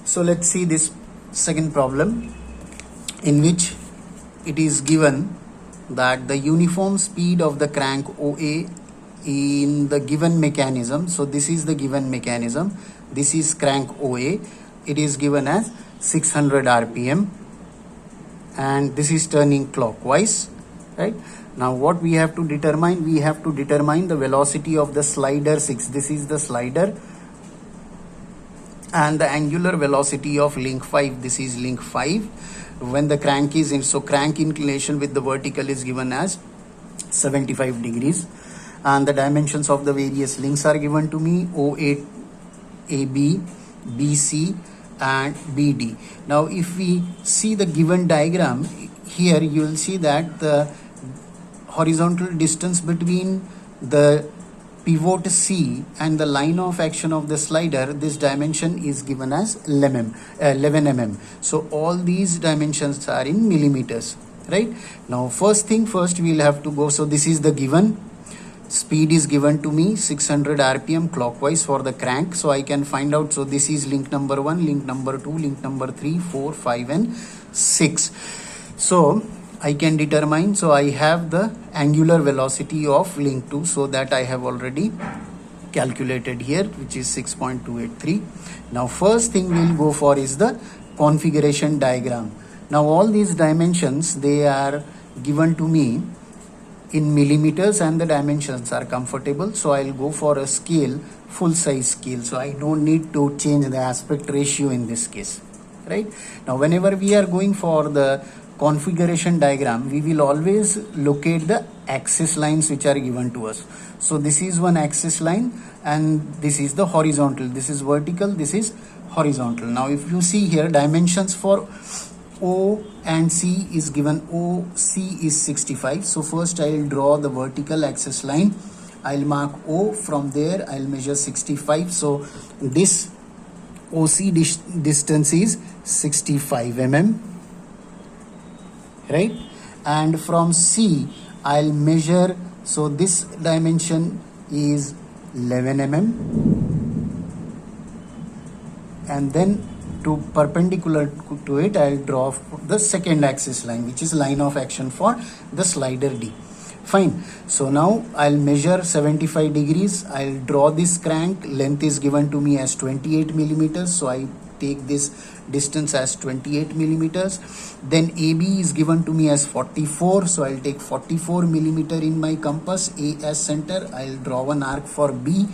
So let's see this second problem, in which it is given that the uniform speed of the crank OA in the given mechanism. So this is the given mechanism. This is crank OA. It is given as 600 RPM and this is turning clockwise, right? Now what we have to determine? We have to determine the velocity of the slider 6. This is the slider, and the angular velocity of link 5. This is link 5 when the crank is in. So crank inclination with the vertical is given as 75 degrees, and the dimensions of the various links are given to me: OA, AB, BC and BD. Now if we see the given diagram here, you will see that the horizontal distance between the pivot C and the line of action of the slider, this dimension is given as 11 mm. So all these dimensions are in millimeters, right? Now first thing first, we will have to go. So this is the given speed is given to me, 600 RPM clockwise for the crank. So I can find out. So this is link number 1, link number 2, link number 3, 4, 5 and 6. So I can determine. So I have the angular velocity of link 2, so that I have already calculated here, which is 6.283. Now first thing we will go for is the configuration diagram. Now all these dimensions, they are given to me in millimeters and the dimensions are comfortable. So I'll go for a scale, full size scale. So I don't need to change the aspect ratio in this case, right? Now whenever we are going for the configuration diagram, we will always locate the axis lines which are given to us. So this is one axis line and this is the horizontal. This is vertical, this is horizontal. Now if you see here, dimensions for O and C is given. OC is 65. So first I will draw the vertical axis line. I'll mark O. From there I'll measure 65. So this OC distance is 65 mm, right? And from C I'll measure. So this dimension is 11 mm, and then to perpendicular to it, I'll draw the second axis line, which is line of action for the slider D. Fine. So now I'll measure 75 degrees. I'll draw this crank. Length is given to me as 28 millimeters. So I take this distance as 28 millimeters. Then AB is given to me as 44. So I'll take 44 millimeter in my compass. A as center. I'll draw one arc for B.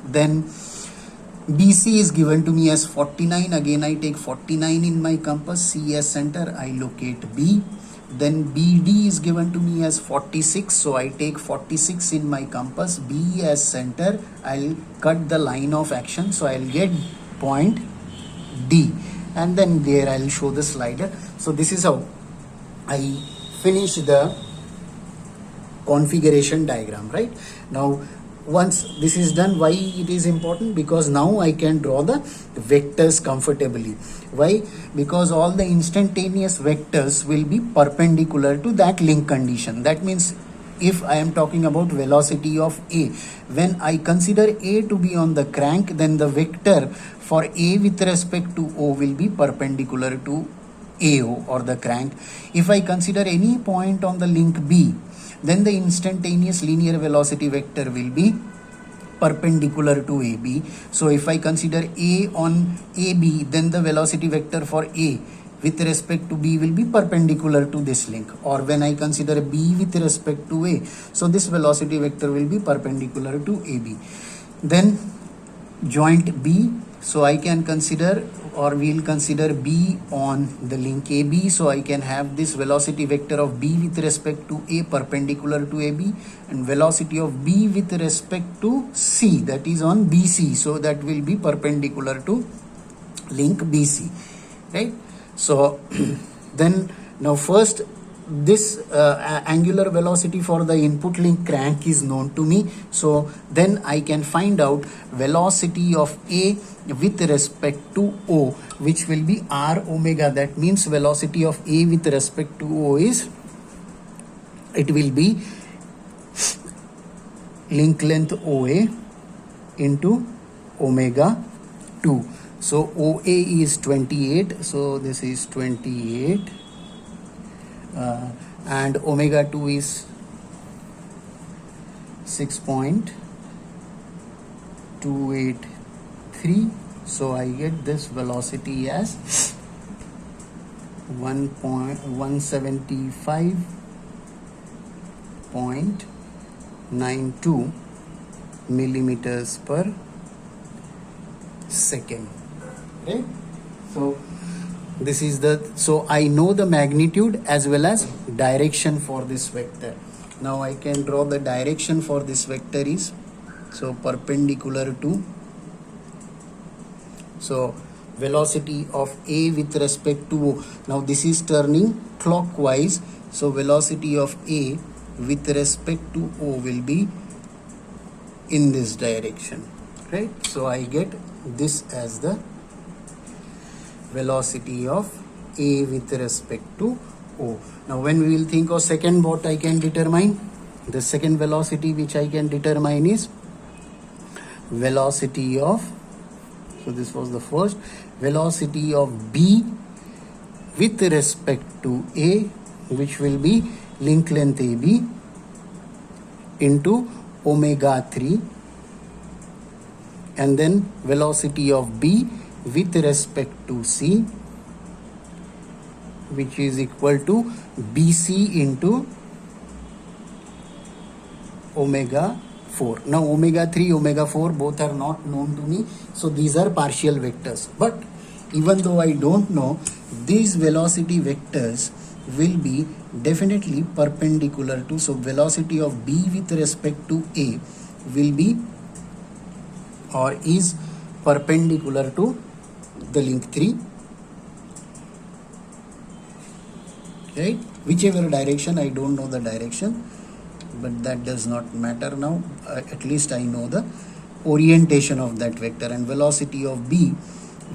Then BC is given to me as 49. Again I take 49 in my compass. C as center. I locate B. Then BD is given to me as 46. So I take 46 in my compass. B as center. I'll cut the line of action. So I'll get point D. And then there I'll show the slider. So this is how I finish the configuration diagram, right? Now once this is done, why it is important? Because now I can draw the vectors comfortably. Why? Because all the instantaneous vectors will be perpendicular to that link condition. That means if I am talking about velocity of A, when I consider A to be on the crank, then the vector for A with respect to O will be perpendicular to AO or the crank. If I consider any point on the link B, then the instantaneous linear velocity vector will be perpendicular to AB. So if I consider A on AB, then the velocity vector for A with respect to B will be perpendicular to this link. Or when I consider B with respect to A, so this velocity vector will be perpendicular to AB. Then joint B, so I can consider, or we'll consider B on the link AB. So I can have this velocity vector of B with respect to A perpendicular to AB, and velocity of B with respect to C, that is on BC. So that will be perpendicular to link BC, right? So then now first this angular velocity for the input link crank is known to me. So then I can find out velocity of A with respect to O, which will be R omega. That means velocity of A with respect to O is, it will be link length OA into omega 2. So OA is 28, so this is 28, and omega 2 is 6.283, so I get this velocity as 175.92 millimeters per second, right? So this is so I know the magnitude as well as direction for this vector. Now I can draw the direction for this vector is, so perpendicular to, so velocity of A with respect to O. Now this is turning clockwise, so velocity of A with respect to O will be in this direction, right? So I get this as the velocity of A with respect to O. Now when we will think of second, what I can determine, the second velocity which I can determine is velocity of, so this was the first, velocity of B with respect to A, which will be link length AB into omega 3, and then velocity of B with respect to C, which is equal to BC into omega 4. Now omega 3, omega 4 both are not known to me, so these are partial vectors. But even though I don't know, these velocity vectors will be definitely perpendicular to, so velocity of B with respect to A will be or is perpendicular to the link 3, right? Whichever direction, I don't know the direction, but that does not matter now. At least I know the orientation of that vector, and velocity of B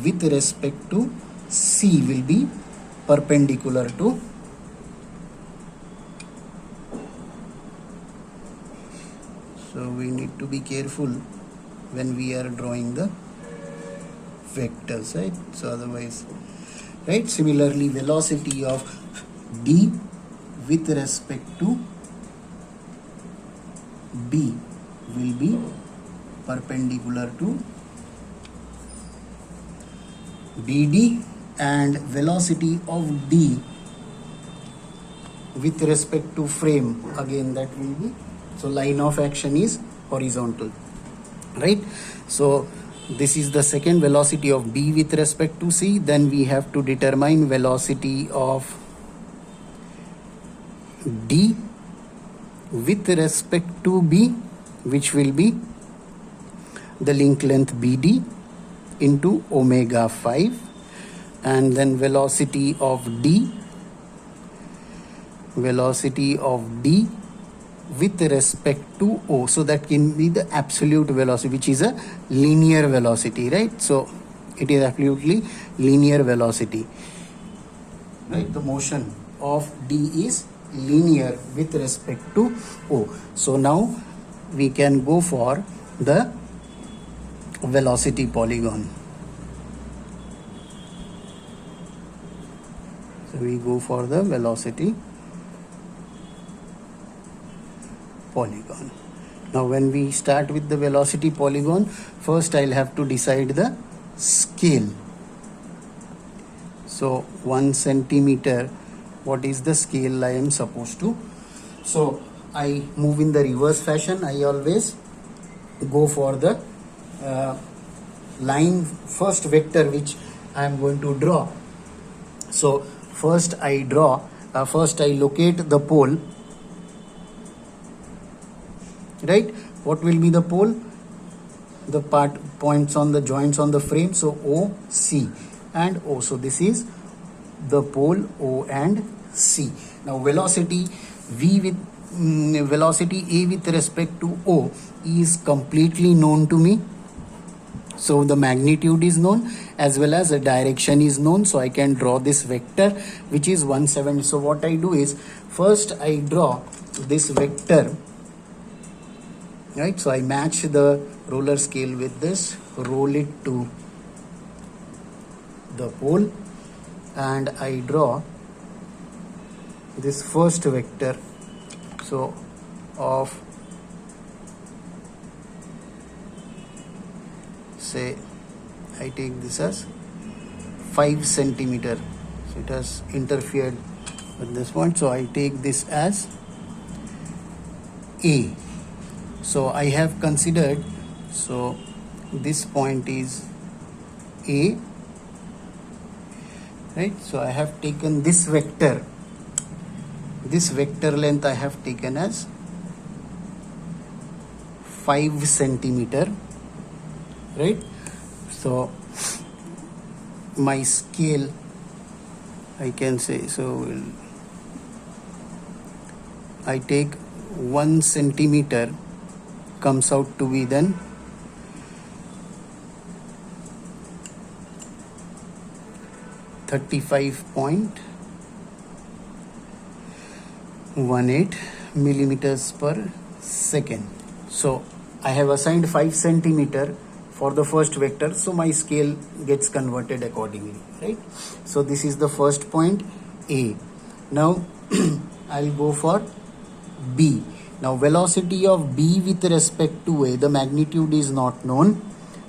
with respect to C will be perpendicular to, so we need to be careful when we are drawing the vectors, right? So otherwise, right? Similarly, velocity of D with respect to B will be perpendicular to BD, and velocity of D with respect to frame, again that will be, so line of action is horizontal, right? So this is the second, velocity of B with respect to C. Then we have to determine velocity of D with respect to B, which will be the link length BD into omega 5, and then velocity of D with respect to O, so that can be the absolute velocity, which is a linear velocity, right? So it is absolutely linear velocity, right? The motion of D is linear with respect to O. So now we can go for the velocity polygon. So we go for the velocity polygon. Now when we start with the velocity polygon, first I'll have to decide the scale. So 1 centimeter, what is the scale I am supposed to? So I move in the reverse fashion. I always go for the line, first vector which I am going to draw. So first I locate the pole, right? What will be the pole? The points on the joints on the frame, so O, C and O. So this is the pole O and C. Now velocity velocity A with respect to O is completely known to me. So the magnitude is known as well as the direction is known. So I can draw this vector which is 170. So what I do is, first I draw this vector, right? So I match the roller scale with this, roll it to the pole, and I draw this first vector, so of, say, I take this as 5 centimeter, so it has interfered with this point, so I take this as A. So I have considered, so this point is A, right? So I have taken this vector length I have taken as 5 centimeter, right? So my scale, I can say, so I take 1 centimeter comes out to be then 35.18 millimeters per second. So I have assigned 5 centimeter for the first vector, so my scale gets converted accordingly, right? So this is the first point, A. Now I'll go for B. Now velocity of B with respect to A, the magnitude is not known,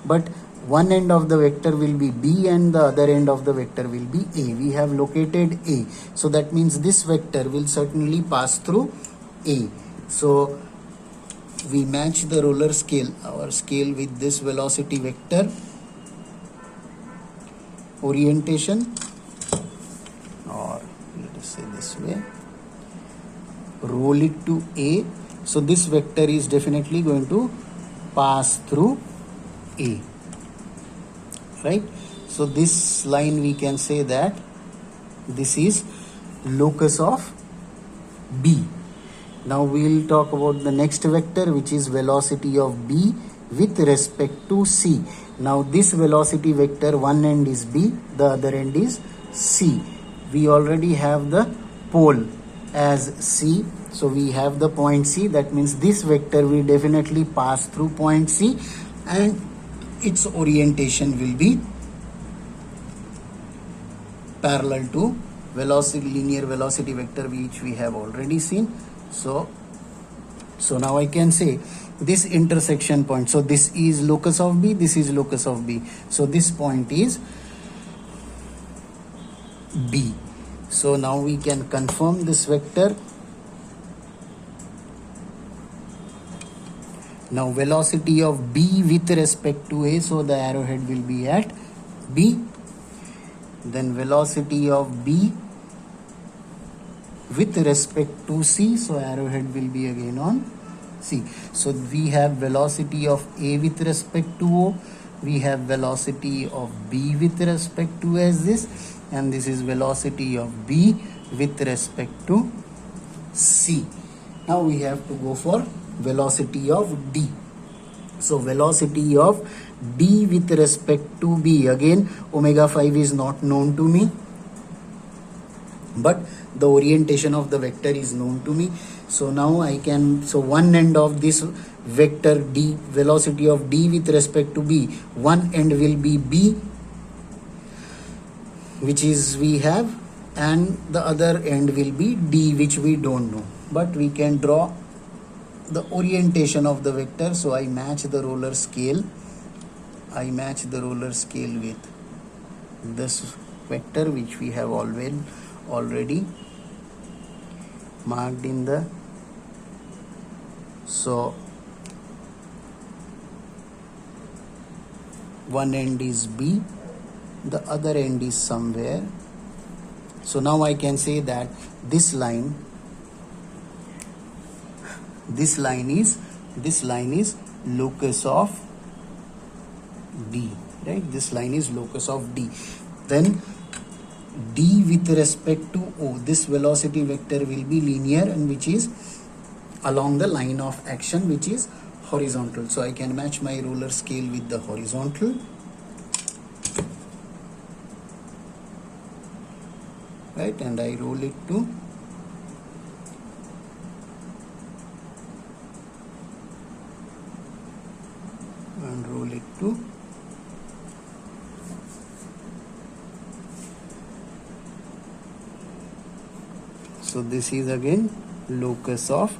but one end of the vector will be B and the other end of the vector will be A. We have located A, so that means this vector will certainly pass through A. So we match the roller scale, our scale, with this velocity vector orientation, or let us say this way, roll it to A. So this vector is definitely going to pass through A, right? So this line, we can say that this is locus of B. Now we will talk about the next vector, which is velocity of B with respect to C. Now this velocity vector, one end is B, the other end is C. We already have the pole as C, so we have the point C. That means this vector will definitely pass through point C, and its orientation will be parallel to linear velocity vector, which we have already seen. So now I can say this intersection point, so this is locus of B, this is locus of B, so this point is B. So now we can confirm this vector. Now velocity of B with respect to A, so the arrowhead will be at B. Then velocity of B with respect to C, so arrowhead will be again on C. So we have velocity of A with respect to O, we have velocity of B with respect to as this, and this is velocity of B with respect to C. Now we have to go for velocity of D. So velocity of D with respect to B, again omega 5 is not known to me, but the orientation of the vector is known to me. So now I can, so one end of this vector D, velocity of D with respect to B, one end will be B, which is we have, and the other end will be D, which we don't know, but we can draw the orientation of the vector. So I match the roller scale, with this vector, which we have already marked in the, so one end is B, the other end is somewhere. So now I can say that this line is locus of D, right? This line is locus of D. Then D with respect to O, this velocity vector will be linear, and which is along the line of action, which is horizontal. So I can match my roller scale with the horizontal, right, and I roll it to So this is again locus of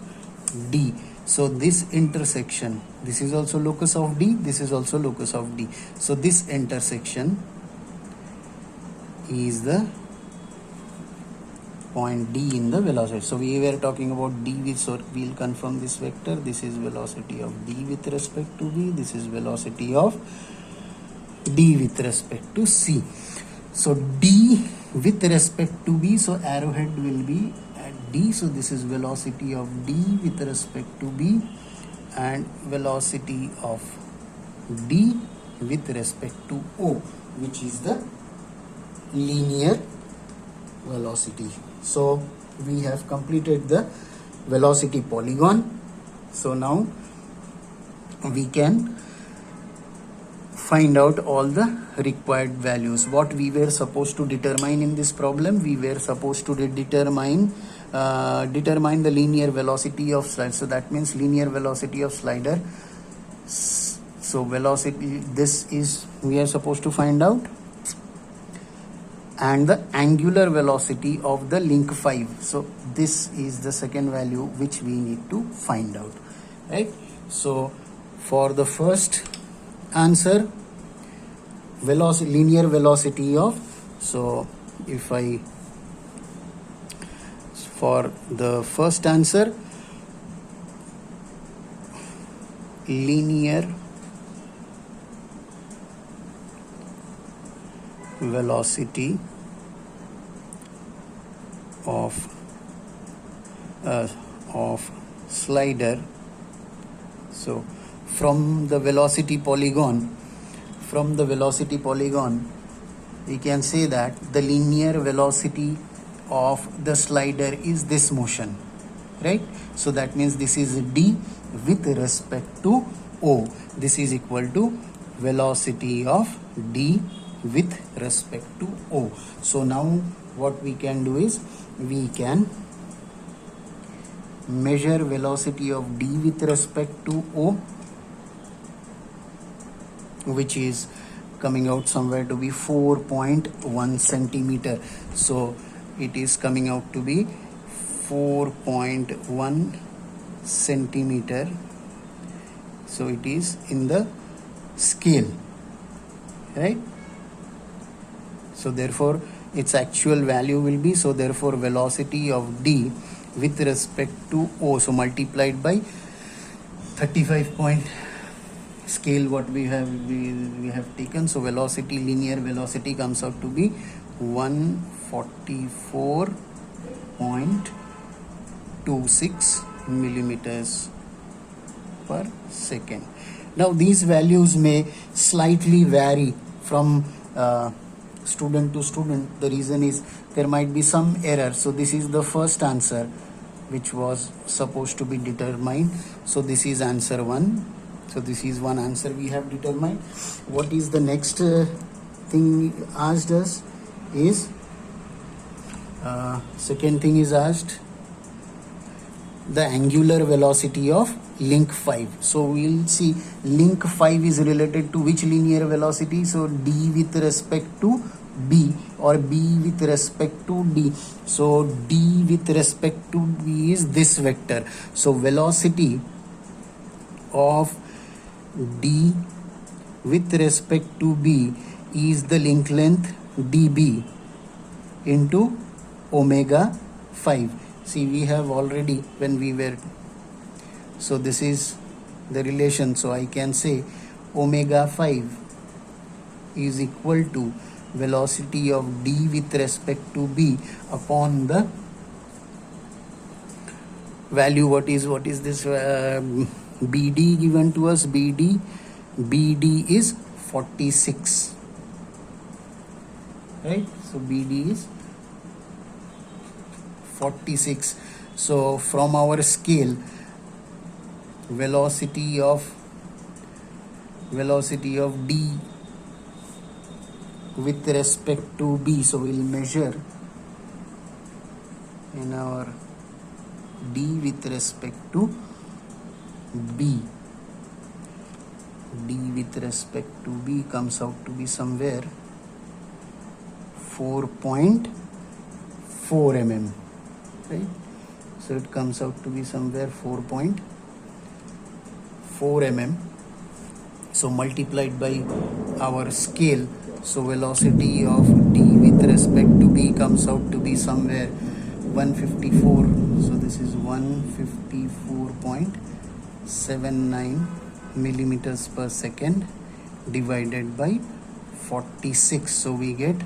D. So this intersection, this is also locus of D, this is also locus of D. So this intersection is the point D in the velocity. So we were talking about D with, so we'll confirm this vector. This is velocity of D with respect to B. This is velocity of D with respect to C. So D with respect to B, so arrowhead will be at D. So this is velocity of D with respect to B and velocity of D with respect to O, which is the linear velocity. So we have completed the velocity polygon. So now we can find out all the required values. What we were supposed to determine in this problem, we were supposed to determine the linear velocity of slider. So that means linear velocity of slider. So velocity, this is we are supposed to find out, and the angular velocity of the link 5. So this is the second value which we need to find out, right? So for the first answer, linear velocity of, so if I, for the first answer, linear velocity of slider. So from the velocity polygon, we can say that the linear velocity of the slider is this motion, right? So that means this is D with respect to O. This is equal to velocity of D with respect to O. So now what we can do is we can measure velocity of D with respect to O, which is coming out somewhere to be 4.1 centimeter. So it is coming out to be 4.1 centimeter. So it is in the scale, right? So therefore its actual value will be, so therefore velocity of D with respect to O, so multiplied by 35 point scale what we have taken. So velocity, linear velocity comes out to be 144.26 millimeters per second. Now these values may slightly vary from student to student. The reason is there might be some error. So this is the first answer which was supposed to be determined. So this is answer 1. So this is one answer we have determined. What is the next thing asked us is, second thing is asked, the angular velocity of link 5. So we'll see link 5 is related to which linear velocity? So D with respect to B or B with respect to D. So D with respect to B is this vector. So velocity of D with respect to B is the link length dB into omega 5. See, we have already, when we were, so this is the relation. So I can say omega 5 is equal to velocity of D with respect to B upon the value. What is this BD given to us? BD is 46, right? So BD is 46. So from our scale, velocity of D with respect to B, so we'll measure in our D with respect to B. D with respect to B comes out to be somewhere 4.4 mm, right? So it comes out to be somewhere 4.4 mm. So multiplied by our scale, so velocity of d with respect to b comes out to be somewhere 154. So this is 154.79 millimeters per second divided by 46. So we get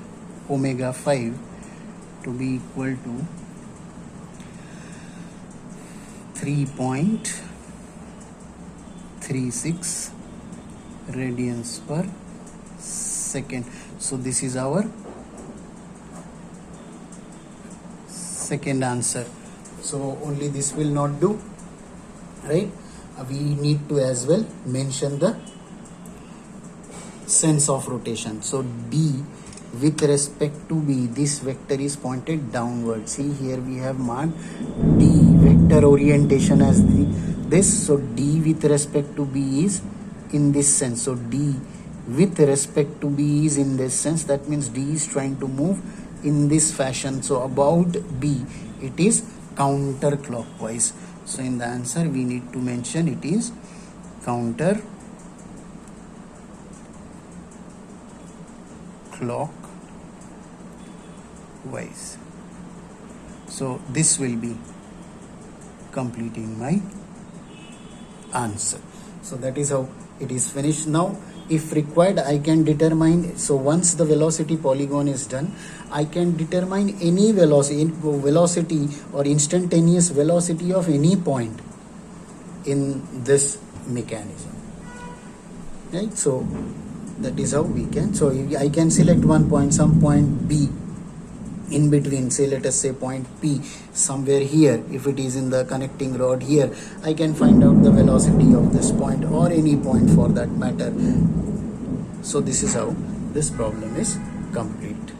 omega 5 to be equal to 3.36 radians per second. So this is our second answer. So only this will not do, right? We need to as well mention the sense of rotation. So d with respect to b, this vector is pointed downward. See, here we have marked d vector orientation as this. So d with respect to b is in this sense. So d with respect to b is in this sense. That means d is trying to move in this fashion. So about b, it is counterclockwise. So in the answer we need to mention it is counterclockwise. So this will be completing my answer. So that is how it is finished. Now if required, I can determine, so once the velocity polygon is done, I can determine any velocity or instantaneous velocity of any point in this mechanism, right? So that is how we can, so I can select one point, some point B in between, say let us say point P somewhere here. If it is in the connecting rod here, I can find out the velocity of this point or any point for that matter. So this is how this problem is complete.